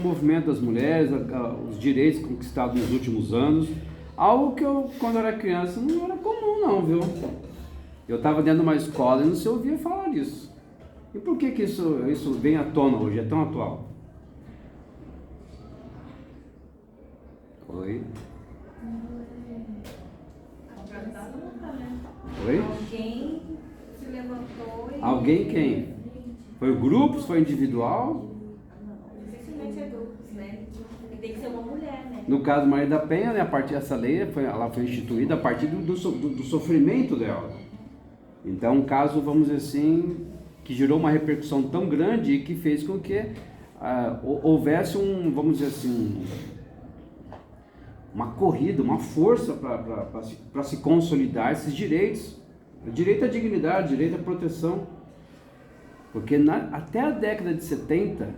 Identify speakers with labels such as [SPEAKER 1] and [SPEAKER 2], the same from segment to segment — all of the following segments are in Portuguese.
[SPEAKER 1] movimento das mulheres, os direitos conquistados nos últimos anos, algo que eu, quando eu era criança, não era comum não, viu? Eu estava dentro de uma escola e não se ouvia falar disso. E por que isso vem à tona hoje, é tão atual? Oi? Oi?
[SPEAKER 2] Alguém se levantou e...
[SPEAKER 1] Alguém quem? Foi grupos, foi individual?
[SPEAKER 2] Dificilmente é grupos, né? Tem que ser uma mulher, né?
[SPEAKER 1] No caso Maria da Penha, né, a partir dessa lei, ela foi instituída a partir do sofrimento dela. Então, um caso, vamos dizer assim, que gerou uma repercussão tão grande e que fez com que houvesse vamos dizer assim, uma corrida, uma força para se consolidar esses direitos. O direito à dignidade, o direito à proteção. Porque até a década de 70,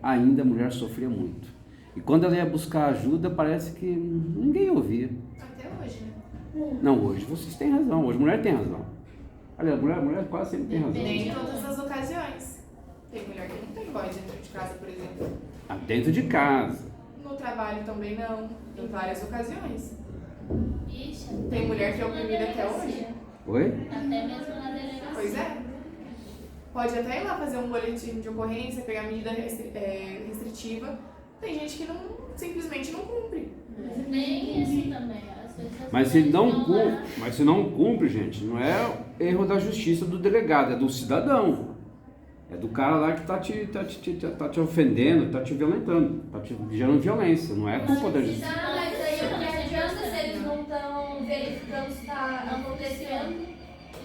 [SPEAKER 1] ainda a mulher sofria muito. E quando ela ia buscar ajuda, parece que ninguém ouvia.
[SPEAKER 3] Até hoje, né?
[SPEAKER 1] Não, hoje vocês têm razão, hoje a mulher tem razão. Aliás, a mulher quase sempre tem razão.
[SPEAKER 3] Nem em todas as ocasiões. Tem mulher que não tem voz dentro de casa, por exemplo.
[SPEAKER 1] Dentro de casa.
[SPEAKER 3] No trabalho também não, em várias ocasiões.
[SPEAKER 4] Ixi,
[SPEAKER 3] Tem mulher que é oprimida até hoje.
[SPEAKER 1] Oi?
[SPEAKER 4] Até mesmo na delegacia.
[SPEAKER 3] Pois é. Pode até ir lá fazer um boletim de ocorrência, pegar medida restritiva. Tem gente que simplesmente não cumpre.
[SPEAKER 4] Nem isso também. Às vezes as
[SPEAKER 1] Mas se
[SPEAKER 4] mulheres
[SPEAKER 1] não
[SPEAKER 4] vão
[SPEAKER 1] cumpre,
[SPEAKER 4] lá-
[SPEAKER 1] mas se não cumpre, gente, não é erro da justiça do delegado, é do cidadão. É do cara lá que tá te ofendendo, tá te violentando, tá te gerando violência, não é culpa da justiça.
[SPEAKER 5] Ah, mas aí o que adianta se eles não estão verificando se está acontecendo?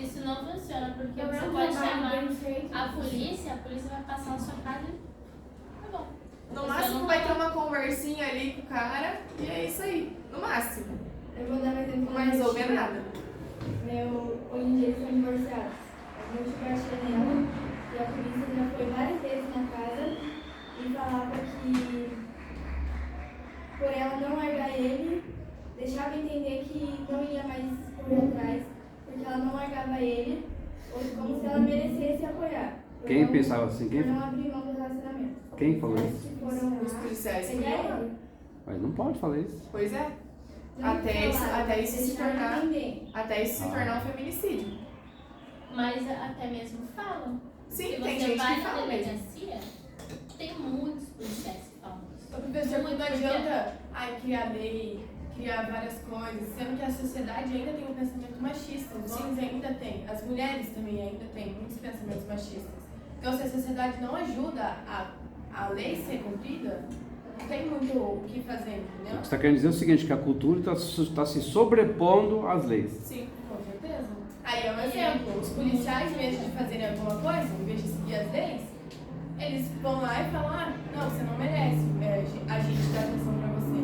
[SPEAKER 4] Isso não funciona, porque
[SPEAKER 5] Eu
[SPEAKER 4] você
[SPEAKER 5] não
[SPEAKER 4] pode
[SPEAKER 5] trabalho
[SPEAKER 4] chamar
[SPEAKER 5] bem feito.
[SPEAKER 4] a polícia vai passar na sua casa e tá bom.
[SPEAKER 3] No
[SPEAKER 4] Você
[SPEAKER 3] máximo
[SPEAKER 4] não
[SPEAKER 3] vai
[SPEAKER 4] tá-
[SPEAKER 3] ter uma conversinha ali com o cara e é isso aí. No máximo.
[SPEAKER 5] Eu vou dar um exemplo.
[SPEAKER 3] Não vai resolver nada.
[SPEAKER 5] Hoje em dia eles são divorciados. A gente bate nela e a polícia já foi várias vezes na casa e falava que por ela não largar ele, deixava entender que não ia mais correr atrás, porque ela não largava ele, ou como se ela merecesse apoiar. Por
[SPEAKER 1] Quem
[SPEAKER 5] não-
[SPEAKER 1] pensava assim?
[SPEAKER 5] Por não abrir mão do relacionamento.
[SPEAKER 1] Quem falou
[SPEAKER 5] Mas
[SPEAKER 1] isso?
[SPEAKER 5] que foram
[SPEAKER 3] Os
[SPEAKER 5] lá
[SPEAKER 3] policiais
[SPEAKER 5] pegar
[SPEAKER 3] que iam lá.
[SPEAKER 5] ele.
[SPEAKER 1] Mas não pode falar isso.
[SPEAKER 3] Pois é.
[SPEAKER 5] Não
[SPEAKER 3] Até
[SPEAKER 5] falaram,
[SPEAKER 3] isso se
[SPEAKER 5] deixaram
[SPEAKER 3] tornar-
[SPEAKER 5] entender.
[SPEAKER 3] Até isso se tornar um feminicídio.
[SPEAKER 4] Mas até mesmo falam.
[SPEAKER 3] Sim,
[SPEAKER 4] Se
[SPEAKER 3] tem
[SPEAKER 4] você
[SPEAKER 3] gente
[SPEAKER 4] vai
[SPEAKER 3] que
[SPEAKER 4] na
[SPEAKER 3] fala mesmo.
[SPEAKER 4] delegacia, tem muitos policiais que falam isso.
[SPEAKER 6] Ô, professor, mas não adianta criar lei, criar várias coisas, sendo que a sociedade ainda tem um pensamento machista. Os homens ainda têm, as mulheres também ainda têm muitos pensamentos machistas. Então, se a sociedade não ajuda a lei ser cumprida, não tem muito o que fazer,
[SPEAKER 1] O
[SPEAKER 6] entendeu?
[SPEAKER 1] que você está querendo dizer é o seguinte, que a cultura está se sobrepondo às leis.
[SPEAKER 3] Sim.
[SPEAKER 6] Com certeza. Aí é um exemplo. Os policiais, em vez de fazerem alguma coisa, em vez de seguir as leis, eles vão lá e falam, não, você não merece, a gente dá atenção pra você.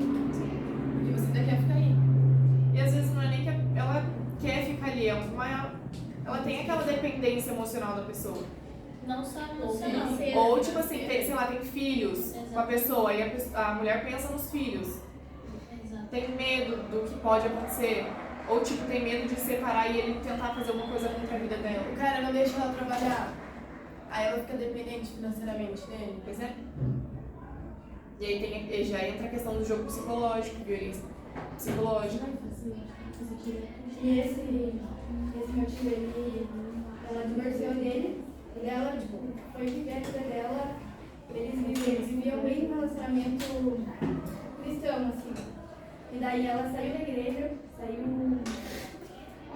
[SPEAKER 6] Porque você ainda quer ficar aí.
[SPEAKER 3] E às vezes não é nem que ela quer ficar ali, ela tem aquela dependência emocional da pessoa.
[SPEAKER 4] Não só emocional.
[SPEAKER 3] Ou tipo assim, sei lá, tem filhos com a
[SPEAKER 4] Exato.
[SPEAKER 3] pessoa e a mulher pensa nos filhos.
[SPEAKER 4] Exato.
[SPEAKER 3] Tem medo do que pode acontecer. Ou tipo, tem medo de separar e ele tentar fazer alguma coisa contra a vida dela.
[SPEAKER 6] O cara não deixa ela trabalhar. Aí ela fica dependente financeiramente dele.
[SPEAKER 3] Pois é. E aí já entra a questão do jogo psicológico, violência psicológica.
[SPEAKER 5] E esse motivo, ela divorciou dele, e ela, foi viver a vida dela, eles viviam bem um relacionamento cristão, assim. E daí ela saiu da igreja,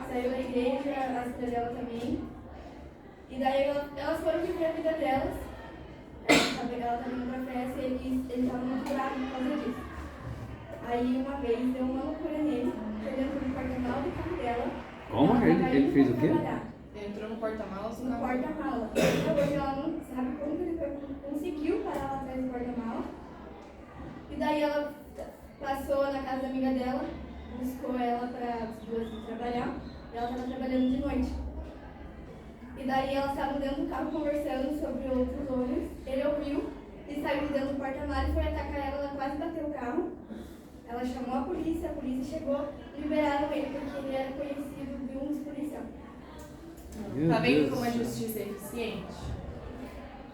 [SPEAKER 5] saiu da igreja, a filha dela também. E daí elas foram viver a vida delas. Ela estava indo pra festa e eles estavam muito bravos por causa disso. Aí uma vez deu uma loucura nele, foi dentro do porta-malas do carro dela.
[SPEAKER 1] Como?
[SPEAKER 5] Ela tava
[SPEAKER 1] Ele
[SPEAKER 5] indo
[SPEAKER 1] fez o
[SPEAKER 5] pra
[SPEAKER 1] quê?
[SPEAKER 5] trabalhar.
[SPEAKER 3] Entrou no porta-malas
[SPEAKER 5] No porta-mala. Até hoje ela não sabe como que ele conseguiu parar lá atrás do porta-mala. E daí ela passou na casa da amiga dela, buscou ela para as duas ir trabalhar. E ela estava trabalhando de noite. E daí elas estavam dentro do carro conversando sobre outros homens. Ele ouviu e saiu dentro do porta-mala e foi atacar ela. Ela quase bateu o carro. Ela chamou a polícia chegou, liberaram ele porque ele era conhecido de um dos policiais.
[SPEAKER 1] Meu
[SPEAKER 3] Tá vendo
[SPEAKER 1] Deus
[SPEAKER 3] como a
[SPEAKER 1] do céu.
[SPEAKER 3] justiça é eficiente?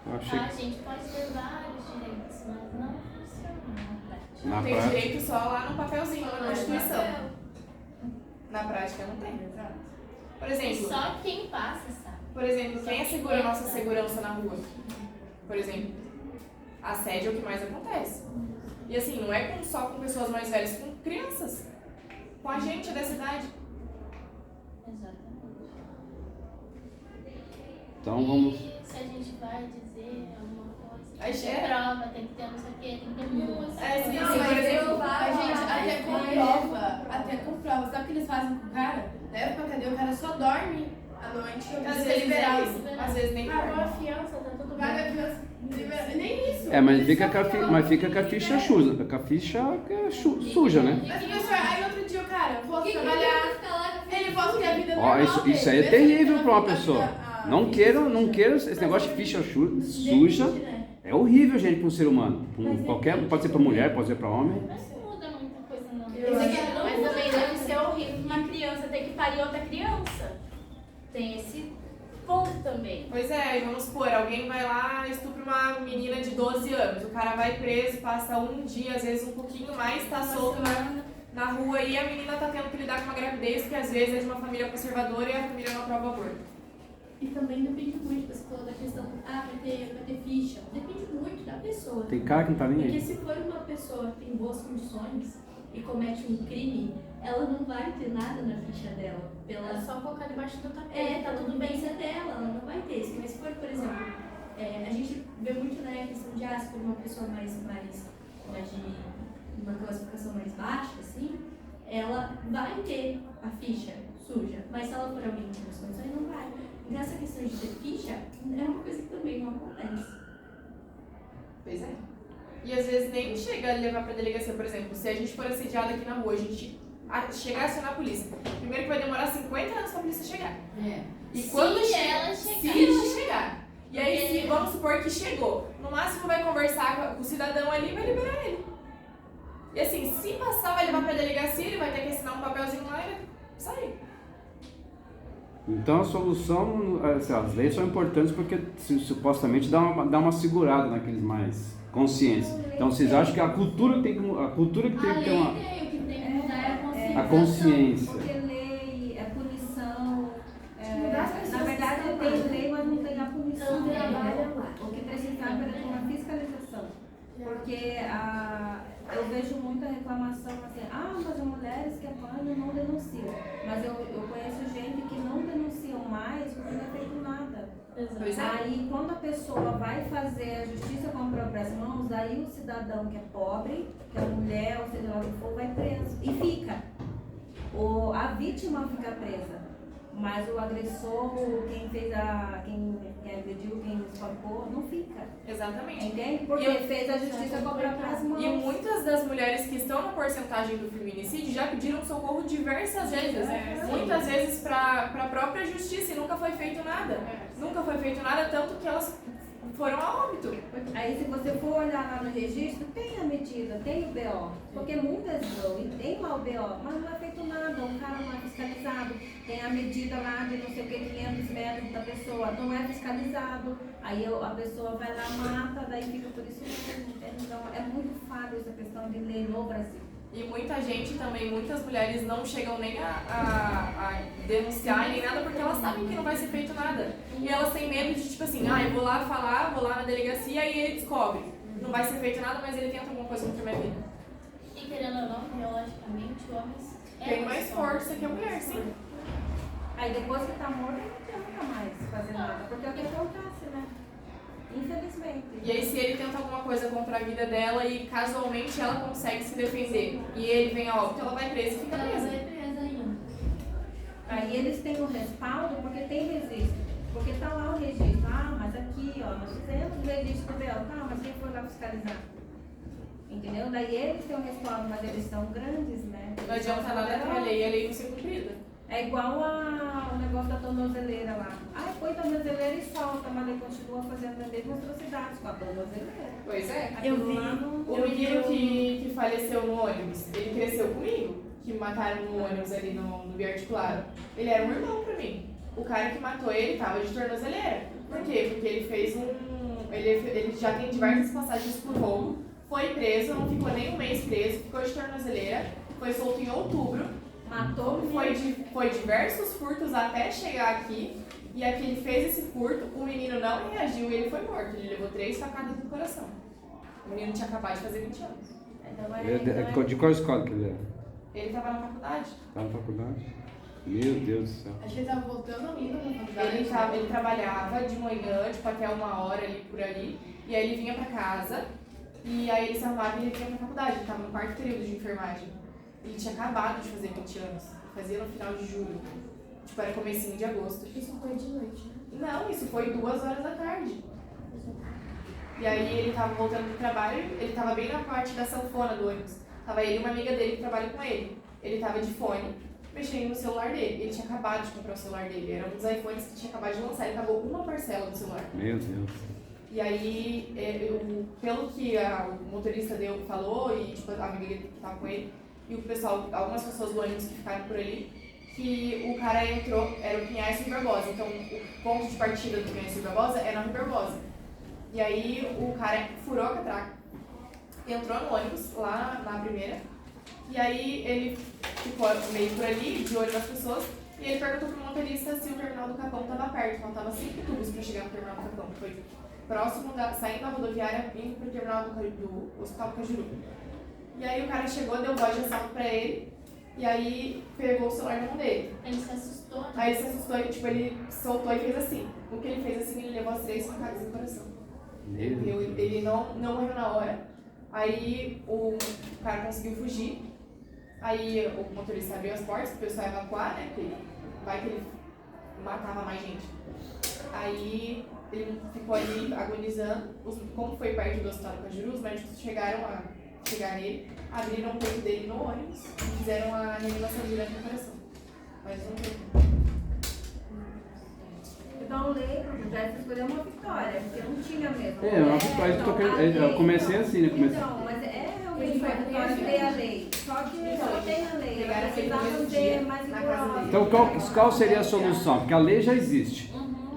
[SPEAKER 1] Eu achei
[SPEAKER 4] A gente pode ter vários direitos,
[SPEAKER 1] Na
[SPEAKER 3] tem
[SPEAKER 1] prática.
[SPEAKER 3] direito só lá no papelzinho, na Constituição. Na prática não tem. Por exemplo,
[SPEAKER 4] Só quem passa sabe.
[SPEAKER 3] quem assegura a nossa segurança na rua? Por exemplo, assédio é o que mais acontece. E assim, não é só com pessoas mais velhas, com crianças. Com a gente dessa idade.
[SPEAKER 4] Exatamente.
[SPEAKER 1] Então vamos.
[SPEAKER 4] E se a gente vai dizer alguma coisa,
[SPEAKER 3] Aí
[SPEAKER 4] tem que ter
[SPEAKER 3] é.
[SPEAKER 4] prova, tem que ter não sei o quê, tem que ter música.
[SPEAKER 3] É, sim,
[SPEAKER 6] Não,
[SPEAKER 3] sim,
[SPEAKER 6] mas
[SPEAKER 3] por exemplo,
[SPEAKER 6] a gente até
[SPEAKER 5] mas-
[SPEAKER 6] comprova. Sabe o que eles fazem com o cara? Leva pra cadeia, o cara só dorme à noite.
[SPEAKER 3] às
[SPEAKER 6] Às
[SPEAKER 3] vezes
[SPEAKER 6] liberar.
[SPEAKER 3] é isso. Às vezes nem
[SPEAKER 4] Pagou a
[SPEAKER 3] dorme.
[SPEAKER 4] fiança, tá tudo
[SPEAKER 6] Paga
[SPEAKER 4] bem.
[SPEAKER 6] a criança, nem isso.
[SPEAKER 1] Mas fica com a, mas fica com a ficha suja, com a ficha que é suja, né?
[SPEAKER 6] Mas, professor, aí outro dia o cara fosse trabalhar, ele fosse ter a vida
[SPEAKER 1] Ó,
[SPEAKER 6] normal
[SPEAKER 1] isso aí é
[SPEAKER 6] dele,
[SPEAKER 1] terrível
[SPEAKER 6] mesmo
[SPEAKER 1] para uma
[SPEAKER 6] ele
[SPEAKER 1] pessoa.
[SPEAKER 6] tendo a
[SPEAKER 1] Não queiram esse negócio de ficha suja. É horrível, gente, para um ser humano. Pode ser para mulher, pode ser para homem.
[SPEAKER 4] Mas não muda muita coisa, não.
[SPEAKER 2] Mas também deve ser horrível uma criança ter que parir outra criança. Tem esse ponto também.
[SPEAKER 3] Pois é, e vamos supor, alguém vai lá, estupra uma menina de 12 anos. O cara vai preso, passa um dia, às vezes um pouquinho mais, tá solto na rua e a menina tá tendo que lidar com uma gravidez que às vezes é de uma família conservadora e a família não aprova o aborto.
[SPEAKER 7] E também depende muito, você falou da questão, vai ter ficha. Depende muito da pessoa.
[SPEAKER 1] Tem cara que não tá nem
[SPEAKER 7] Porque
[SPEAKER 1] aí.
[SPEAKER 7] se for uma pessoa que tem boas condições e comete um crime, ela não vai ter nada na ficha dela.
[SPEAKER 2] É só colocar debaixo do tapete.
[SPEAKER 7] Tá tudo bem ser dela, ela não vai ter isso. Mas se for, por exemplo, a gente vê muito, né, a questão de se for uma pessoa mais de uma classificação mais baixa, assim, ela vai ter a ficha suja. Mas se ela for alguém com boas condições, não vai. Então essa questão de ter ficha é uma coisa que também não acontece.
[SPEAKER 3] Pois é. E às vezes nem chega a levar pra delegacia, por exemplo, se a gente for assediado aqui na rua, a gente chegar a acionar a polícia. Primeiro que vai demorar 50 anos pra polícia chegar. E quando
[SPEAKER 4] Se
[SPEAKER 3] chega,
[SPEAKER 4] ela
[SPEAKER 3] se ela chegar. E aí,
[SPEAKER 4] Porque-
[SPEAKER 3] se, vamos supor que chegou, no máximo vai conversar com o cidadão ali e vai liberar ele. E assim, se passar, vai levar pra delegacia, ele vai ter que assinar um papelzinho lá e vai sair.
[SPEAKER 1] Então a solução, assim, as leis são importantes porque supostamente dá uma segurada naqueles mais conscientes. Então vocês acham que a cultura tem que ter uma
[SPEAKER 7] O que tem que mudar é a consciência.
[SPEAKER 1] a consciência.
[SPEAKER 8] Porque lei é punição.
[SPEAKER 7] Mudar as pessoas
[SPEAKER 8] Na verdade,
[SPEAKER 7] que
[SPEAKER 8] tem
[SPEAKER 7] trabalham.
[SPEAKER 8] lei, mas não tem a punição.
[SPEAKER 7] Não trabalham lá.
[SPEAKER 8] O que precisava era de uma fiscalização. Porque eu vejo muita reclamação assim, mas as mulheres que apanham não denunciam. Mas eu conheço gente que não denunciam mais porque não é feito nada.
[SPEAKER 3] Pois é.
[SPEAKER 8] Aí, quando a pessoa vai fazer a justiça com as próprias mãos, aí o cidadão que é pobre, que é mulher, ou seja lá o que for, vai preso. E fica. A vítima fica presa. Mas o agressor, quem agrediu, quem espancou, não fica.
[SPEAKER 3] Exatamente.
[SPEAKER 8] Entende? Porque
[SPEAKER 3] E eu-
[SPEAKER 8] fez a justiça com as próprias mãos.
[SPEAKER 3] E muitas das mulheres que estão na porcentagem do feminicídio já pediram socorro diversas vezes. Muitas vezes para a própria justiça e nunca foi feito nada. Nunca foi feito nada, tanto que elas foram a óbito.
[SPEAKER 8] Aí se você for olhar lá no registro, tem a medida, tem o BO. Porque muitas vão e tem lá o BO, mas não é feito nada, o cara não é fiscalizado. Tem a medida lá de não sei o que, 500 metros da pessoa, não é fiscalizado. Aí a pessoa vai lá, mata, daí fica por isso mesmo. Então é muito falho essa questão de lei no Brasil.
[SPEAKER 3] E muita gente também, muitas mulheres não chegam nem a denunciar nem nada porque elas sabem que não vai ser feito nada. E elas têm medo de, tipo assim, eu vou lá falar, vou lá na delegacia e ele descobre. Não vai ser feito nada, mas ele tenta alguma coisa contra a minha vida.
[SPEAKER 4] E querendo ou não, biologicamente, homens
[SPEAKER 3] Tem mais força que a mulher, sim.
[SPEAKER 8] Aí depois que tá morto, não adianta mais fazer nada, porque é o que acontece, né? Infelizmente.
[SPEAKER 3] E aí se ele tenta alguma coisa contra a vida dela e casualmente ela consegue se defender e ele vem a óbito, ela vai presa e fica
[SPEAKER 7] Ela
[SPEAKER 3] presa.
[SPEAKER 7] vai presa ainda.
[SPEAKER 8] Aí eles têm o respaldo porque tem registro. Porque tá lá o registro. Mas aqui, nós fizemos o registro do BO. Mas quem foi lá fiscalizar? Entendeu? Daí eles têm o respaldo, mas eles são grandes, né?
[SPEAKER 3] Não adianta nada ter a lei não ser cumprida.
[SPEAKER 8] É igual o negócio da tornozeleira lá. Põe a tornozeleira e solta, mas ele continua fazendo as mesmas atrocidades com a tornozeleira.
[SPEAKER 3] Pois é.
[SPEAKER 8] Aquilo lá não-
[SPEAKER 3] O menino que faleceu no ônibus, ele cresceu comigo, que mataram no ônibus ali no biarticulado. Ele era um irmão pra mim. O cara que matou ele tava de tornozeleira. Por quê? Porque ele fez ele já tem diversas passagens por roubo, foi foi preso, não ficou nem um mês preso, ficou de tornozeleira, foi solto em outubro,
[SPEAKER 8] Matou o
[SPEAKER 3] foi diversos furtos até chegar aqui, e aqui ele fez esse furto, o menino não reagiu e ele foi morto, ele levou 3 facadas no coração. O menino tinha acabado de fazer 20 anos.
[SPEAKER 1] De qual escola que ele era?
[SPEAKER 3] Ele estava na faculdade.
[SPEAKER 1] Estava na faculdade? Meu Deus do céu.
[SPEAKER 6] Acho que ele tava voltando ou indo pra faculdade.
[SPEAKER 3] Ele trabalhava de manhã, tipo, até 1 hora ali por ali, e aí ele vinha pra casa, e aí ele se arrumava e ele vinha pra faculdade, ele tava no 4º período de enfermagem. Ele tinha acabado de fazer 20 anos, fazia no final de julho, tipo, era comecinho de agosto.
[SPEAKER 2] Isso foi de noite, né?
[SPEAKER 3] Não, isso foi 2 horas da tarde. E aí ele tava voltando do trabalho, ele tava bem na parte da sanfona do ônibus. Tava ele e uma amiga dele que trabalha com ele. Ele tava de fone, mexendo no celular dele. Ele tinha acabado de comprar o celular dele. Era um dos iPhones que tinha acabado de lançar. Ele pagou uma parcela do celular.
[SPEAKER 1] Meu Deus.
[SPEAKER 3] E aí, pelo que o motorista falou, e tipo, a amiga dele que tava com ele, e o pessoal, algumas pessoas do ônibus que ficaram por ali, que o cara entrou, era o Pinhais e o Barbosa. Então, o ponto de partida do Pinhais e o Barbosa é na Rua Barbosa. E aí, o cara furou a catraca, entrou no ônibus, lá na primeira, e aí ele ficou meio por ali, de olho nas pessoas, e ele perguntou pro motorista se o terminal do Capão estava perto. Faltava 5 tubos para chegar no terminal do Capão, que foi próximo, saindo da rodoviária, indo pro terminal do Hospital do Cajuru. E aí o cara chegou, deu voz de assalto pra ele, e aí pegou o celular na mão dele.
[SPEAKER 2] Ele se assustou, né?
[SPEAKER 3] Aí ele se assustou e tipo, ele soltou e fez assim. O que ele fez assim, ele levou as 3 facadas no coração. Ele não morreu na hora. Aí o cara conseguiu fugir. Aí o motorista abriu as portas para o pessoal evacuar, né? Porque vai que ele matava mais gente. Aí ele ficou ali agonizando. Como foi perto do hospital do Cajuru, os médicos chegaram a chegar nele, abriram o peito dele no ônibus e fizeram a reanimação direto no coração. Mas não teve.
[SPEAKER 8] Então, o Lei, o projeto escolheu uma vitória, porque não tinha mesmo.
[SPEAKER 1] Uma vitória. Eu comecei assim, né?
[SPEAKER 8] Então, mas é realmente uma vitória ter a lei. Só que só tem a lei, ela precisava ser mais rigorosa.
[SPEAKER 1] Então, qual seria a solução? Porque a lei já existe.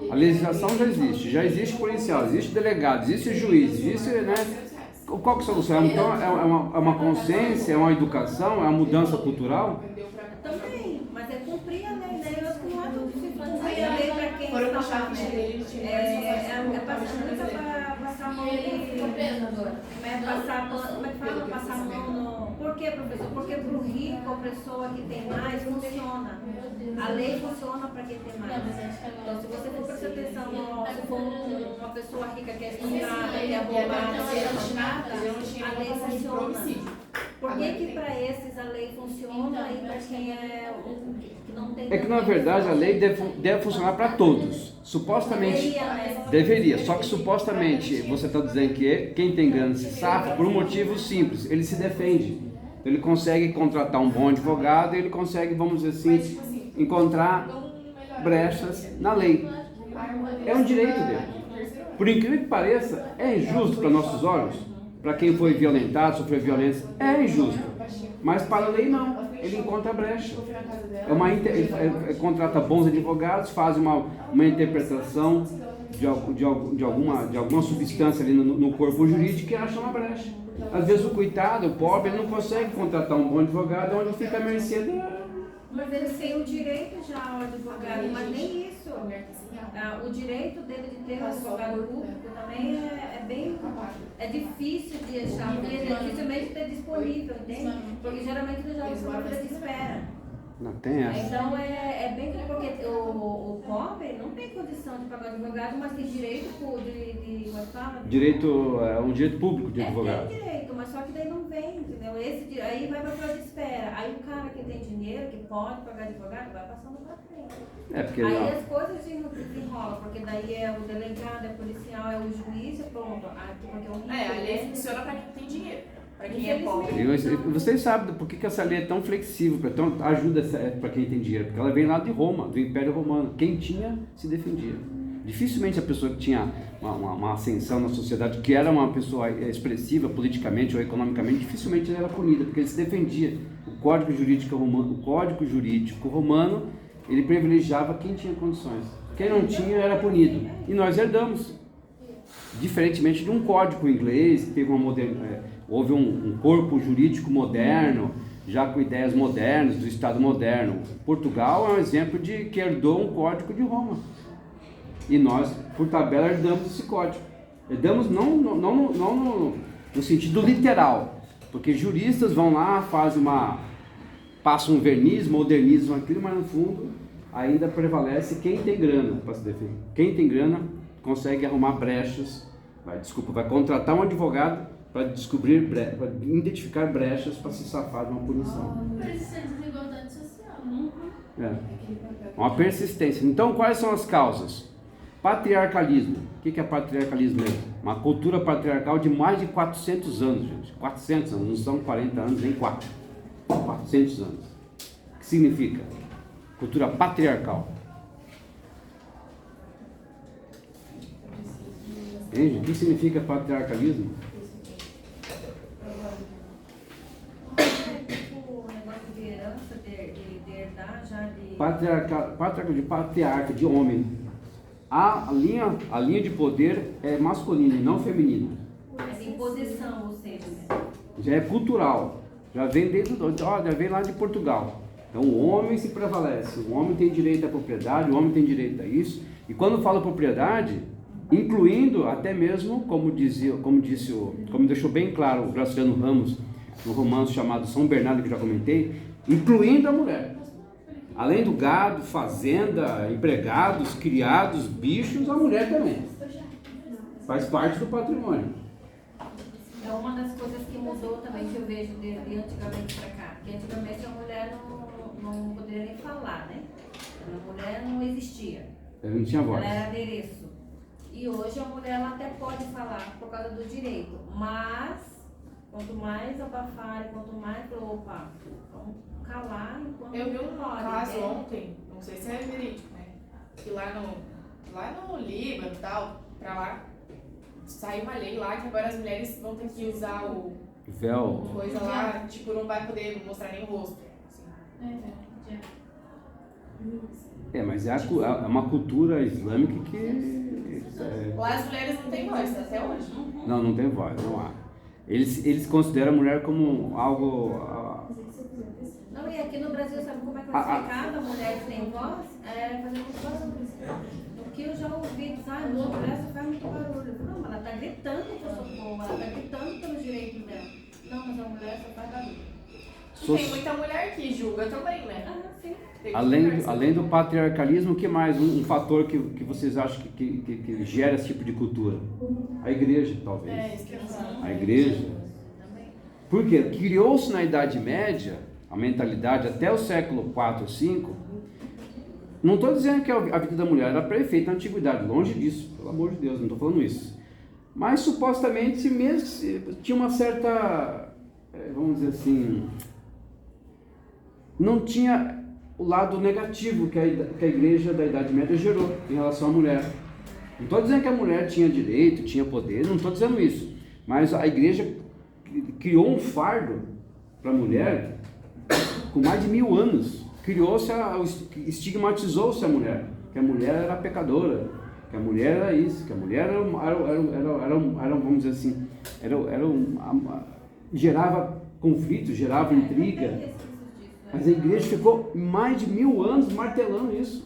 [SPEAKER 1] A legislação já existe policial, existe delegado, existe juiz, existe, né? Qual que é a solução? Então, é uma consciência, é uma educação, é uma mudança cultural?
[SPEAKER 8] Também, mas é cumprir a lei, né? Eu acho que não é tudo se cumprir a lei para quem
[SPEAKER 3] Foram
[SPEAKER 8] está
[SPEAKER 3] puxar a
[SPEAKER 8] lá,
[SPEAKER 3] ficha
[SPEAKER 8] né?
[SPEAKER 3] dele, tinha
[SPEAKER 8] É passar a mão como é que fala? Passar a mão no... Por quê, professor? Porque para o rico, a pessoa que tem mais, funciona. A lei funciona para quem tem mais. Então, se você for prestar atenção, se for uma pessoa rica que é estuprada, que é roubada, a lei funciona. Por que para esses a lei funciona e para quem que não tem...
[SPEAKER 1] É que, na verdade, a lei deve funcionar para todos. Supostamente deveria, só que supostamente você está dizendo que quem tem grana se safa por um motivo simples, ele se defende. Ele consegue contratar um bom advogado e ele consegue, vamos dizer assim, encontrar brechas na lei. É um direito dele. Por incrível que pareça, é injusto para nossos olhos, para quem foi violentado, sofreu violência, é injusto. Mas para a lei não, ele encontra brecha. Ele contrata bons advogados, faz uma interpretação de alguma substância ali no corpo jurídico e acha uma brecha. Às vezes o coitado, o pobre, ele não consegue contratar um bom advogado, onde fica a mercê da...
[SPEAKER 8] Mas eles têm o direito já ao advogado, mas nem isso. O direito dele de ter um advogado público também é bem... É difícil de achar, porque é dificilmente ter disponível, entende? Porque geralmente eles já estão de espera.
[SPEAKER 1] Não tem essa.
[SPEAKER 8] Então é bem porque o pobre não tem condição de pagar advogado, mas tem direito de como é que fala?
[SPEAKER 1] Um direito público de advogado.
[SPEAKER 8] Tem direito, mas só que daí não vem, entendeu? Aí vai para a de espera. Aí o cara que tem dinheiro, que pode pagar advogado, vai passando para frente.
[SPEAKER 1] Porque
[SPEAKER 8] aí as coisas desenrolam, porque daí é o delegado, é o policial, é o juiz, e pronto.
[SPEAKER 3] A lei funciona para quem tem dinheiro. Para quem é pobre.
[SPEAKER 1] Vocês sabem por que essa lei é tão flexível, ajuda para quem tem dinheiro? Porque ela vem lá de Roma, do Império Romano. Quem tinha, se defendia. Dificilmente a pessoa que tinha uma ascensão na sociedade, que era uma pessoa expressiva politicamente ou economicamente, dificilmente ela era punida, porque ele se defendia. O Código Jurídico Romano, ele privilegiava quem tinha condições. Quem não tinha era punido. E nós herdamos Diferentemente de um código inglês, que teve houve um corpo jurídico moderno, já com ideias modernas, do Estado moderno. Portugal é um exemplo de que herdou um código de Roma. E nós, por tabela, herdamos esse código. Herdamos não no sentido literal, porque juristas vão lá, passam um verniz, modernizam aquilo, mas no fundo ainda prevalece quem tem grana para se defender. Quem tem grana consegue arrumar brechas, vai contratar um advogado para para identificar brechas para se safar de uma punição.
[SPEAKER 4] Persistência de desigualdade social.
[SPEAKER 1] É. Uma persistência. Então, quais são as causas? Patriarcalismo. O que é patriarcalismo mesmo? Uma cultura patriarcal de mais de 400 anos, gente. 400 anos, não são 40 anos nem 4. 400 anos. O que significa? Cultura patriarcal. Entende? O que significa patriarcalismo?
[SPEAKER 8] O negócio de herança, de herdar já de...
[SPEAKER 1] Patriarca de homem. A linha de poder é masculina e não feminina.
[SPEAKER 8] É de imposição, ou seja,
[SPEAKER 1] Já é cultural. Já vem já vem lá de Portugal. Então o homem se prevalece. O homem tem direito à propriedade, o homem tem direito a isso. E quando fala propriedade, incluindo até mesmo, como deixou bem claro o Graciliano Ramos no romance chamado São Bernardo, que já comentei, incluindo a mulher. Além do gado, fazenda, empregados, criados, bichos, a mulher também. Faz parte do patrimônio.
[SPEAKER 8] é uma das coisas que mudou também, que eu vejo de antigamente para cá. Porque antigamente a mulher não poderia nem falar, né? A mulher não existia.
[SPEAKER 1] Ela não tinha voz.
[SPEAKER 8] Ela era adereço. E hoje a mulher ela até pode falar por causa do direito, mas quanto mais abafar, quanto mais opa, vamos calar enquanto
[SPEAKER 3] Eu vi um
[SPEAKER 8] pode,
[SPEAKER 3] caso
[SPEAKER 8] né?
[SPEAKER 3] ontem, não sei se é verídico, né? Que lá no Líbano e tal, pra lá, saiu uma lei lá que agora as mulheres vão ter que usar o
[SPEAKER 1] Véu.
[SPEAKER 3] coisa lá, tipo, não vai poder mostrar nem o rosto. Assim.
[SPEAKER 1] Mas é uma cultura islâmica que...
[SPEAKER 3] Lá as mulheres não têm voz, até hoje.
[SPEAKER 1] Não tem voz, não há. Eles consideram a mulher como algo...
[SPEAKER 8] Não, e aqui no Brasil, sabe como é classificada a mulher que tem voz? É fazer muito barulho. O que eu já ouvi, sabe? A mulher só faz muito barulho. Não, mas ela tá gritando por socorro, ela tá gritando pelos direitos dela. Não, mas a mulher só faz barulho.
[SPEAKER 3] E tem muita mulher que julga também, né?
[SPEAKER 8] Ah, sim.
[SPEAKER 1] Além do patriarcalismo, o que mais? Um fator que vocês acham que gera esse tipo de cultura? A igreja, talvez.
[SPEAKER 3] É, isso que eu falo.
[SPEAKER 1] A igreja. Por quê? Criou-se na Idade Média a mentalidade até o século IV ou V. Não estou dizendo que a vida da mulher era perfeita na antiguidade, longe disso, pelo amor de Deus, não estou falando isso. Mas supostamente mesmo tinha uma certa, vamos dizer assim, não tinha o lado negativo que a igreja da Idade Média gerou em relação à mulher. Não estou dizendo que a mulher tinha direito, tinha poder, não estou dizendo isso. Mas a igreja criou um fardo para a mulher com mais de 1000 anos. Estigmatizou-se a mulher, que a mulher era pecadora, que a mulher era isso, que a mulher era vamos dizer assim, gerava conflitos, gerava intriga. Mas a igreja ficou mais de 1000 anos martelando isso.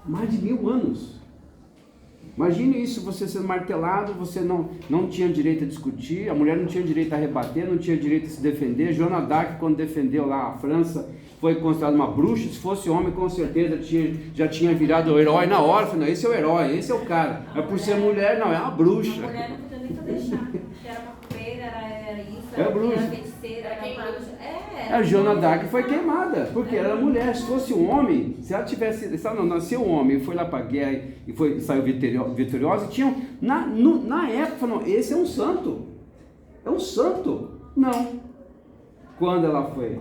[SPEAKER 1] Mais de 1000 anos. Imagine isso, você sendo martelado, você não tinha direito a discutir, a mulher não tinha direito a rebater, não tinha direito a se defender. Joana d'Arc, quando defendeu lá a França, foi considerada uma bruxa. Se fosse homem, com certeza já tinha virado o herói na hora. Não, esse é o herói, esse é o cara. Mas por ser mulher, não, é uma bruxa.
[SPEAKER 8] A mulher não podia nem deixar, que era macumbeira, era isso,
[SPEAKER 1] É bruxa.
[SPEAKER 8] era feiticeira, era bruxa.
[SPEAKER 1] A Joana d'Arc foi queimada, porque ela era mulher. Se fosse um homem, se ela tivesse, se ela não nasceu um homem e foi lá para a guerra e saiu vitoriosa, tinham, na época, não, esse é um santo. É um santo. Não. Quando ela foi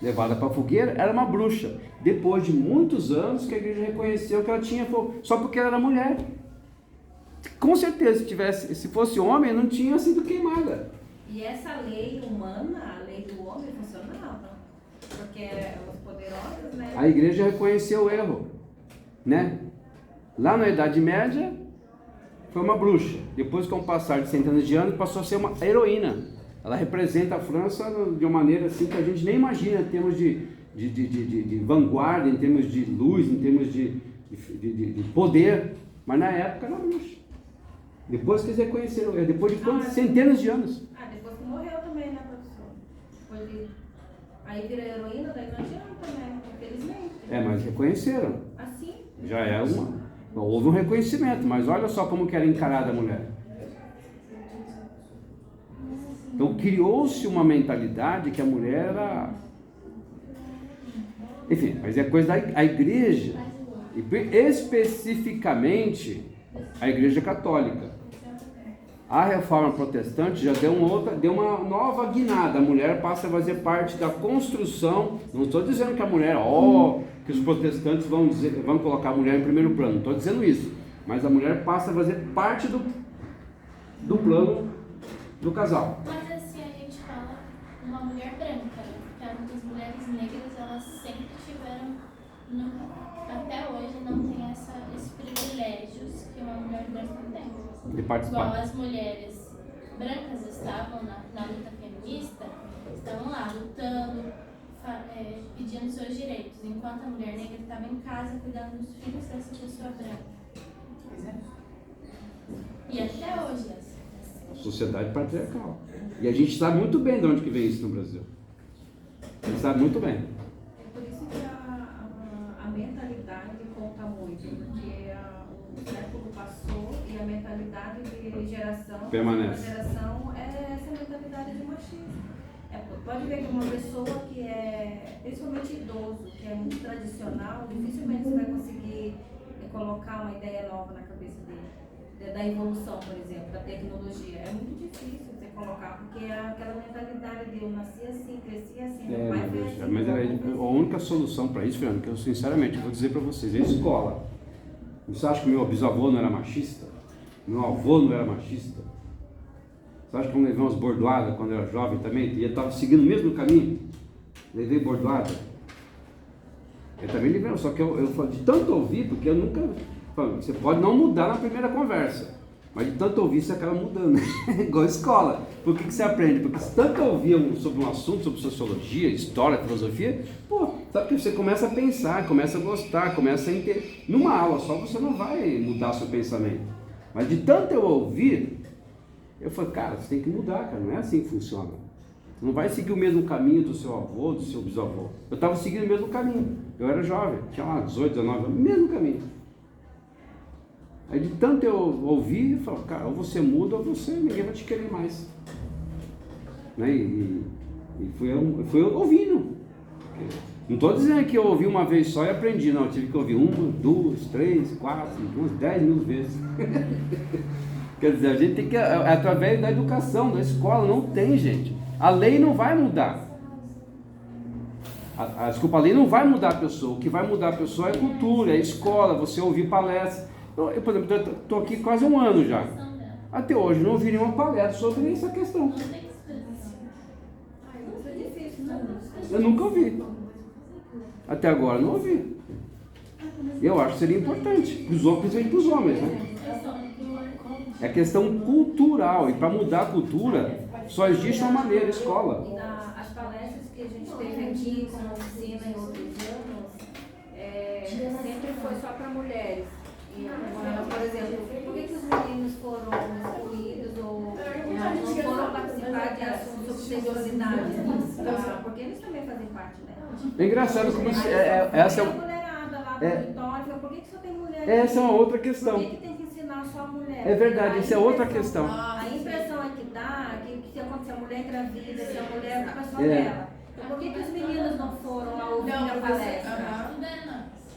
[SPEAKER 1] levada para a fogueira, era uma bruxa. Depois de muitos anos que a igreja reconheceu que ela tinha, só porque ela era mulher. Com certeza, se fosse homem, não tinha sido queimada.
[SPEAKER 8] E essa lei humana, a lei do homem, funcionava. Porque os poderosos, né?
[SPEAKER 1] A igreja reconheceu o erro, né? Lá na Idade Média, foi uma bruxa. Depois, com o passar de centenas de anos, passou a ser uma heroína. Ela representa a França de uma maneira assim que a gente nem imagina, em termos de vanguarda, em termos de luz, em termos de poder. Mas na época era uma bruxa. Depois que eles reconheceram, depois de quantos? Centenas de anos.
[SPEAKER 8] Depois que morreu também, né, professor? Depois de... Aí vira heroína, daí não adianta, né? Infelizmente.
[SPEAKER 1] Mas reconheceram.
[SPEAKER 8] Assim?
[SPEAKER 1] Já é houve um reconhecimento, mas olha só como que era encarada a mulher. Então criou-se uma mentalidade que a mulher era... Enfim, mas é coisa da igreja, especificamente a igreja católica. A reforma protestante já deu uma nova guinada. A mulher passa a fazer parte da construção. Não estou dizendo que a mulher, que os protestantes vão colocar a mulher em primeiro plano. Não estou dizendo isso. Mas a mulher passa a fazer parte do plano do casal.
[SPEAKER 4] Mas assim, a gente fala uma mulher branca, né? Porque as mulheres negras, elas sempre tiveram, até hoje, não tem esses privilégios que uma mulher branca tem.
[SPEAKER 1] De participar.
[SPEAKER 4] Igual as mulheres brancas estavam na luta feminista, estavam lá lutando, pedindo seus direitos, enquanto a mulher negra estava em casa cuidando dos filhos dessa pessoa branca. E até hoje é assim.
[SPEAKER 1] Sociedade patriarcal. E a gente sabe muito bem de onde que vem isso no Brasil. A gente sabe muito bem.
[SPEAKER 8] É por isso que a mentalidade conta muito, porque o século passou e a mentalidade de geração
[SPEAKER 1] Permanece.
[SPEAKER 8] Geração é essa mentalidade de machismo. Pode ver que uma pessoa que é, principalmente idoso, que é muito tradicional, dificilmente você vai conseguir colocar uma ideia nova na cabeça dele. Da evolução, por exemplo, da tecnologia. É muito difícil você colocar, porque é aquela mentalidade de eu nasci assim, cresci assim, meu pai foi assim.
[SPEAKER 1] Mas a única solução para isso, Fernando, que eu sinceramente vou dizer para vocês, é a escola. Você acha que meu bisavô não era machista? Meu avô não era machista? Você acha que eu levei umas bordoadas quando eu era jovem também? E eu estava seguindo o mesmo caminho? Levei bordoada? Eu também levei, só que eu de tanto ouvir, porque eu nunca... Você pode não mudar na primeira conversa, mas de tanto ouvir você acaba mudando, igual a escola. Por que você aprende? Porque se tanto ouvir sobre um assunto, sobre sociologia, história, filosofia, sabe que você começa a pensar, começa a gostar, começa a entender. Numa aula só você não vai mudar seu pensamento, mas de tanto eu ouvir, eu falei, cara, você tem que mudar, cara, não é assim que funciona. Você não vai seguir o mesmo caminho do seu avô, do seu bisavô. Eu estava seguindo o mesmo caminho, eu era jovem, tinha lá 18, 19 anos, mesmo caminho. Aí de tanto eu ouvir, eu falo, cara, ou você muda ou ninguém vai te querer mais. Né? E fui eu ouvindo. Não estou dizendo que eu ouvi uma vez só e aprendi, não. Eu tive que ouvir 1, 2, 3, 4, umas 10 mil vezes. Quer dizer, a gente tem que, através da educação, da escola, não tem, gente. A lei não vai mudar. Desculpa, a lei não vai mudar a pessoa. O que vai mudar a pessoa é a cultura, é a escola, você ouvir palestras. Eu, por exemplo, estou aqui quase um ano já. Até hoje não ouvi nenhuma palestra sobre essa questão. Eu nunca ouvi. Até agora não ouvi. Eu acho que seria importante, principalmente para os homens, né? É questão cultural, e para mudar a cultura só existe uma maneira, escola.
[SPEAKER 8] As palestras que a gente teve aqui, como oficina em outros anos, sempre foi só para mulheres. Por exemplo, por que os meninos foram excluídos ou não foram participar de assuntos sobre sexualidade? Porque eles também fazem parte, né?
[SPEAKER 1] É engraçado como essa
[SPEAKER 8] é a mulherada lá do auditório, por que só tem mulher?
[SPEAKER 1] Essa é uma outra questão.
[SPEAKER 8] Por que tem que ensinar só a mulher?
[SPEAKER 1] É verdade, isso é outra questão.
[SPEAKER 8] A impressão é que dá que se acontecer a mulher engravida, se a mulher fica só dela. Então, por que os meninos não foram lá ouvir a palestra?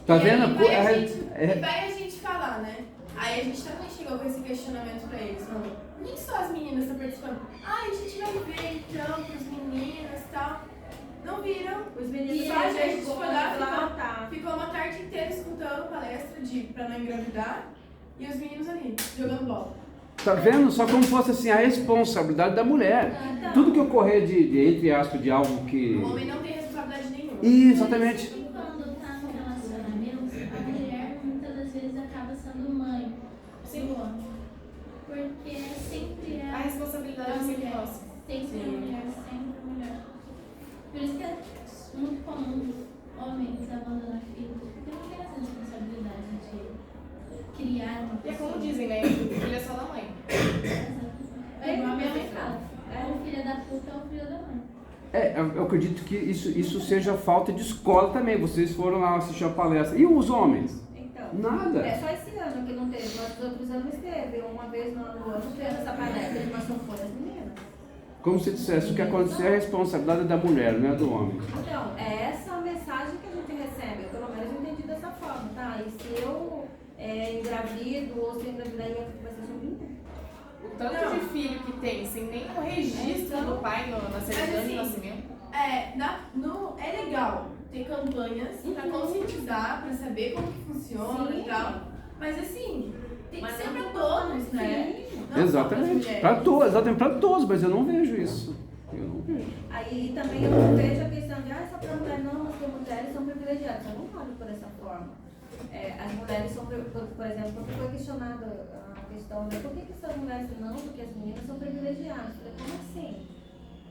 [SPEAKER 1] Tá vendo?
[SPEAKER 6] E vai a gente falar, né? Aí a gente também chegou com esse questionamento pra eles, falando, nem só as meninas estão participando. A gente vai ver então pros meninos e tal. Não viram.
[SPEAKER 8] Os meninos
[SPEAKER 6] só a gente foi lá, ficou uma tarde inteira escutando palestra pra não engravidar. E os meninos ali, jogando bola.
[SPEAKER 1] Tá vendo? Só como fosse assim, a responsabilidade da mulher. Tudo que ocorrer de entre aspas, de algo que...
[SPEAKER 6] O homem não tem responsabilidade nenhuma.
[SPEAKER 1] Exatamente.
[SPEAKER 4] Quando tá no relacionamento, a mulher muitas das vezes acaba sendo mãe do homem. Sempre mulher, sempre mulher. Por isso que é muito comum homens abandonarem filhos, porque não tem essa responsabilidade de criar uma
[SPEAKER 3] E é
[SPEAKER 4] pessoa.
[SPEAKER 3] como dizem, né? Filho é só da mãe.
[SPEAKER 4] É igual a minha mãe fala. O filho da puta é o filho da mãe.
[SPEAKER 1] Eu acredito que isso seja falta de escola também. Vocês foram lá assistir a palestra. E os homens?
[SPEAKER 8] Então,
[SPEAKER 1] Nada.
[SPEAKER 8] é só esse ano que não teve, mas os outros anos teve. Uma vez no ano teve essa palestra, mas não foram as meninas.
[SPEAKER 1] Como se dissesse, o que aconteceu é a responsabilidade da mulher, não é do homem.
[SPEAKER 8] Então, é essa a mensagem que a gente recebe. Eu, pelo menos, entendi dessa forma, tá? E se eu engravido ou se eu engravidar, vai ser sobrinha?
[SPEAKER 3] O tanto de filho que tem, sem nem o registro do pai na certidão de
[SPEAKER 6] assim,
[SPEAKER 3] nascimento.
[SPEAKER 6] É legal ter campanhas pra conscientizar, pra saber como que funciona
[SPEAKER 8] Sim.
[SPEAKER 6] e tal. Mas assim, tem que
[SPEAKER 8] Mas
[SPEAKER 6] ser
[SPEAKER 8] não
[SPEAKER 6] pra
[SPEAKER 8] pode,
[SPEAKER 6] todos, né?
[SPEAKER 8] sim.
[SPEAKER 6] Não só pras
[SPEAKER 1] Exatamente.
[SPEAKER 6] mulheres.
[SPEAKER 1] Para todos, mas eu não vejo isso. Eu não vejo.
[SPEAKER 8] Aí também eu não vejo a questão de, só para mulher não, mas que mulheres são privilegiadas. Eu não olho por essa forma. As mulheres são, por exemplo, quando foi questionada a questão, né, por que essas mulheres não, porque as meninas são privilegiadas? Eu falei, como assim?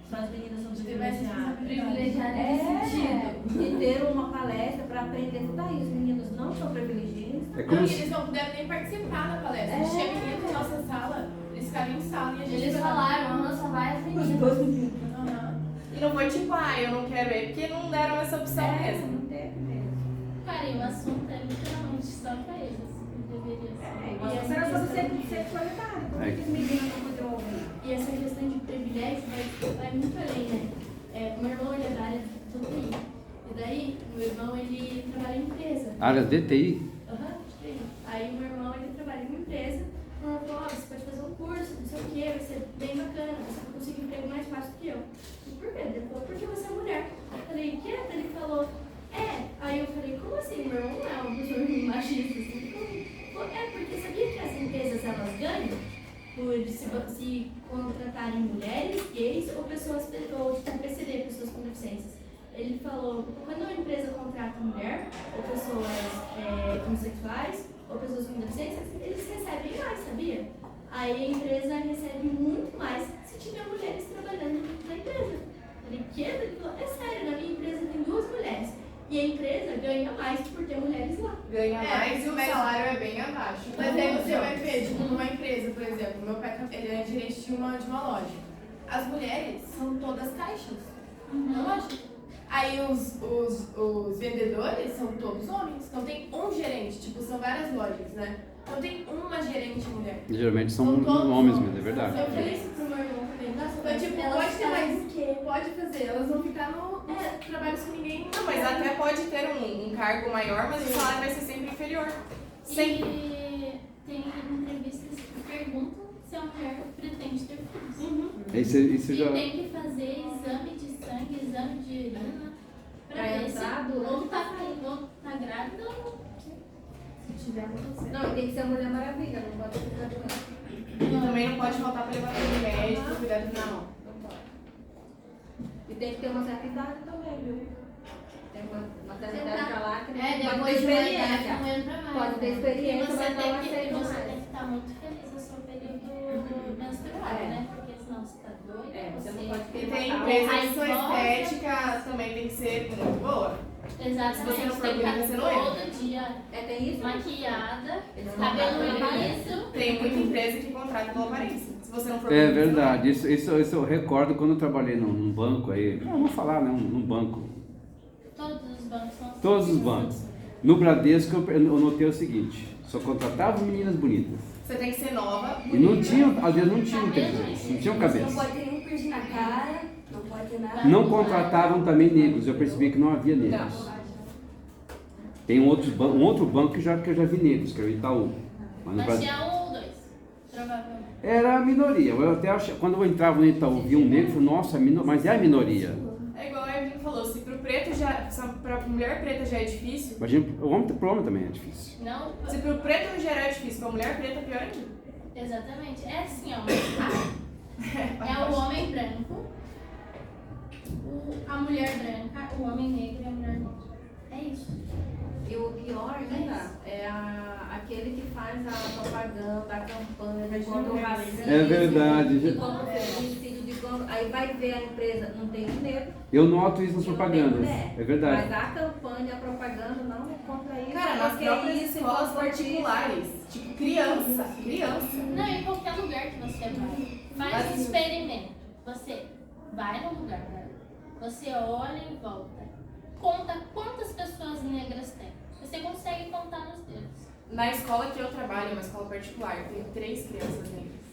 [SPEAKER 8] Só as meninas são privilegiadas.
[SPEAKER 4] Privilegiada nesse sentido.
[SPEAKER 8] De ter uma palestra para aprender, tá aí, os meninos não são privilegiados.
[SPEAKER 1] É
[SPEAKER 6] Não,
[SPEAKER 1] como
[SPEAKER 6] e
[SPEAKER 1] se...
[SPEAKER 6] eles não puderam nem participar da palestra. Eles chegam dentro da nossa sala, eles ficaram em sala e a gente
[SPEAKER 4] Eles falaram, só vai as meninas.
[SPEAKER 6] Aham.
[SPEAKER 3] E não foi tipo, eu não quero ir, porque não deram essa opção mesmo.
[SPEAKER 8] Não teve mesmo.
[SPEAKER 4] Cara, e o assunto é literalmente só pra eles. Deveria ser.
[SPEAKER 8] Mas essa era sobre sexualidade, por que os meninos não podiam ouvir?
[SPEAKER 4] E essa questão de privilégio vai muito além, né? O meu irmão ele é da área do TI. E daí, o meu irmão ele trabalha em empresa.
[SPEAKER 1] Área de TI?
[SPEAKER 4] Aham, TI. Aí o meu irmão ele trabalha em empresa. Falou, você pode fazer um curso, não sei o que, vai ser bem bacana, você vai conseguir um emprego mais fácil que eu. E por quê? Ele falou, porque você é mulher. Eu falei, que? Ele falou, Aí eu falei, como assim? Meu irmão não é uma pessoa machista, assim. Ele falou, porque sabia que as empresas elas ganham por se contratarem mulheres, gays ou pessoas, ou tipo, PCD, pessoas com deficiências. Ele falou, quando uma empresa contrata mulher, ou pessoas homossexuais, ou pessoas com deficiências, eles recebem mais, sabia? Aí a empresa recebe muito mais se tiver mulheres trabalhando na empresa. Eu falei, que? Ele falou, é sério, na minha empresa tem 2 mulheres. E a empresa ganha mais por ter mulheres lá.
[SPEAKER 3] Ganha mais e o
[SPEAKER 6] mas-
[SPEAKER 3] salário é bem abaixo.
[SPEAKER 6] Mas aí você vai ver, tipo, numa empresa, por exemplo, meu pai ele é gerente de uma loja. As mulheres são todas caixas. Na loja. Aí os vendedores são todos homens. Então tem um gerente, tipo, são várias lojas, né? Então tem uma gerente mulher.
[SPEAKER 1] Geralmente são
[SPEAKER 6] São todos
[SPEAKER 1] homens
[SPEAKER 6] homens.
[SPEAKER 1] mesmo, é verdade.
[SPEAKER 4] Eu falei isso pro meu irmão também. Nossa,
[SPEAKER 6] Então, tipo,
[SPEAKER 4] elas
[SPEAKER 6] pode ter mais
[SPEAKER 4] fazem
[SPEAKER 6] o quê? Pode fazer. Elas vão ficar nos trabalhos que ninguém.
[SPEAKER 3] Não, mas até pode ter um cargo maior, mas o salário vai ser sempre inferior. Sempre.
[SPEAKER 4] E tem entrevistas que perguntam se a mulher pretende ter filhos.
[SPEAKER 1] Isso
[SPEAKER 4] E
[SPEAKER 1] já...
[SPEAKER 4] tem que fazer exame de sangue, exame de urina, pra
[SPEAKER 8] Pra
[SPEAKER 4] ver se
[SPEAKER 8] entrar durante
[SPEAKER 4] ou tá grávida ou não.
[SPEAKER 6] Se tiver acontecendo.
[SPEAKER 8] Não, e tem que ser a Mulher Maravilha, não pode ficar doente.
[SPEAKER 3] E também não pode faltar para levar no médico, cuidar do
[SPEAKER 8] Não, não pode. E tem que ter uma certa idade também, viu? Tem uma certa idade pra lá que não pode ter
[SPEAKER 4] Depois de uma idade
[SPEAKER 8] experiência.
[SPEAKER 4] não entra mais.
[SPEAKER 8] Pode ter
[SPEAKER 4] né?
[SPEAKER 8] experiência,
[SPEAKER 4] E você
[SPEAKER 8] mas não
[SPEAKER 4] tem que
[SPEAKER 8] aceita
[SPEAKER 4] você
[SPEAKER 8] mais.
[SPEAKER 4] tem que estar muito feliz no seu período menstrual, né? Porque senão você tá doida.
[SPEAKER 8] Você não pode
[SPEAKER 3] E
[SPEAKER 8] ter
[SPEAKER 3] tem
[SPEAKER 8] uma
[SPEAKER 3] empresas
[SPEAKER 4] Ai,
[SPEAKER 3] que sua
[SPEAKER 4] nossa.
[SPEAKER 3] estética também tem que ser muito boa.
[SPEAKER 4] Exatamente.
[SPEAKER 3] Se você não for
[SPEAKER 4] tem que
[SPEAKER 3] bonita,
[SPEAKER 4] estar
[SPEAKER 3] você não entra.
[SPEAKER 4] todo dia
[SPEAKER 8] tem isso?
[SPEAKER 4] maquiada,
[SPEAKER 8] Eles
[SPEAKER 4] cabelo
[SPEAKER 8] não
[SPEAKER 4] liso.
[SPEAKER 3] Tem muita empresa que contrata pela aparência. Se você não for
[SPEAKER 1] É
[SPEAKER 3] bonita, você não
[SPEAKER 1] verdade, isso eu recordo quando eu trabalhei num banco aí, não vou falar, né, num banco,
[SPEAKER 4] Todos os bancos são assim.
[SPEAKER 1] todos os bancos. No Bradesco eu notei o seguinte, só contratavam meninas bonitas.
[SPEAKER 3] Você tem que ser nova,
[SPEAKER 1] E não
[SPEAKER 3] bonita.
[SPEAKER 1] tinham, às vezes não tinham inteligência, não tinham
[SPEAKER 9] Não
[SPEAKER 1] cabeça.
[SPEAKER 9] pode ter nenhum piercing na cara, não pode ter nada.
[SPEAKER 1] Não contratavam também negros, eu percebi que não havia negros. Tem um outro banco que eu já vi negros, que é o Itaú. Mas no
[SPEAKER 4] Mas
[SPEAKER 1] Brasil,
[SPEAKER 4] tinha 1 ou 2, provavelmente.
[SPEAKER 1] era a minoria. Eu até achei, quando eu entrava no Itaú, via um negro, eu falei, nossa, mas é a minoria.
[SPEAKER 3] É igual a Evelyn falou, se pro preto já, se pra mulher preta já é difícil,
[SPEAKER 1] Imagina, pro homem também é difícil.
[SPEAKER 4] Não,
[SPEAKER 3] se pro preto no geral é difícil, pra mulher preta é pior ainda.
[SPEAKER 4] exatamente. É assim, ó, mas é o homem branco, a mulher branca, o homem negro e a mulher negra. É isso.
[SPEAKER 8] E o pior ainda é aquele que faz a propaganda, a campanha de contra o racismo.
[SPEAKER 1] É verdade.
[SPEAKER 8] De contra o feminicídio, de contra... Aí Aí vai ver a empresa, não tem dinheiro.
[SPEAKER 1] Eu noto isso nas
[SPEAKER 8] não tem
[SPEAKER 1] propagandas.
[SPEAKER 8] mulher.
[SPEAKER 1] É verdade.
[SPEAKER 8] Mas a campanha, a propaganda não é contra isso.
[SPEAKER 3] Cara, nas
[SPEAKER 8] porque
[SPEAKER 3] próprias
[SPEAKER 8] isso,
[SPEAKER 3] escolas
[SPEAKER 8] contra
[SPEAKER 3] particulares, tipo, criança.
[SPEAKER 4] Não, em qualquer lugar que você vai. Faz um experimento. Você vai num lugar, você olha em volta, conta quantas pessoas negras tem. Você consegue contar nos dedos.
[SPEAKER 3] Na escola que eu trabalho, uma escola particular, tem 3 crianças negras.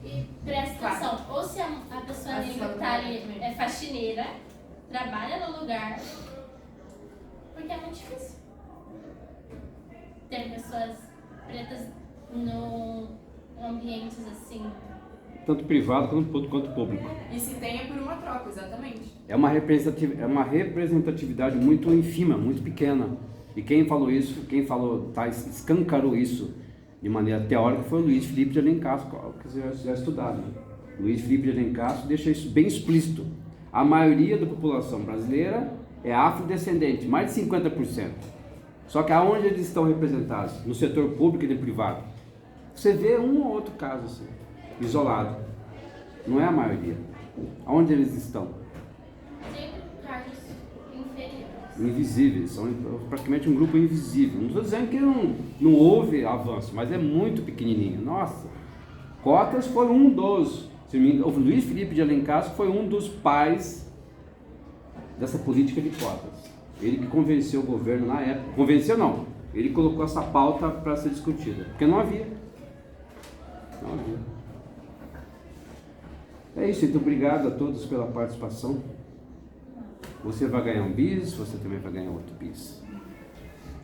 [SPEAKER 4] E presta atenção, ou se a pessoa negra que tá ali é faxineira, trabalha no lugar, porque é muito difícil ter pessoas pretas no ambientes assim.
[SPEAKER 1] Tanto privado quanto público.
[SPEAKER 3] E se tem é por uma troca, exatamente.
[SPEAKER 1] É uma representatividade muito ínfima, muito pequena. E quem falou isso, escancarou isso de maneira teórica foi o Luiz Felipe de Alencar, que vocês já estudaram. Né? Luiz Felipe de Alencar deixa isso bem explícito. A maioria da população brasileira é afrodescendente, mais de 50%. Só que aonde eles estão representados? No setor público e no privado. Você vê um ou outro caso assim, isolado. Não é a maioria. Aonde eles estão?
[SPEAKER 4] Sempre cargos inferiores.
[SPEAKER 1] Invisíveis, são praticamente um grupo invisível. Não estou dizendo que não houve avanço, mas é muito pequenininho. Nossa, cotas foi um dos, o Luiz Felipe de Alencar foi um dos pais dessa política de cotas. Ele que convenceu o governo na época, convenceu não, ele colocou essa pauta para ser discutida, porque não havia. Não havia. É isso, então obrigado a todos pela participação. Você vai ganhar um bis, você também vai ganhar outro bis.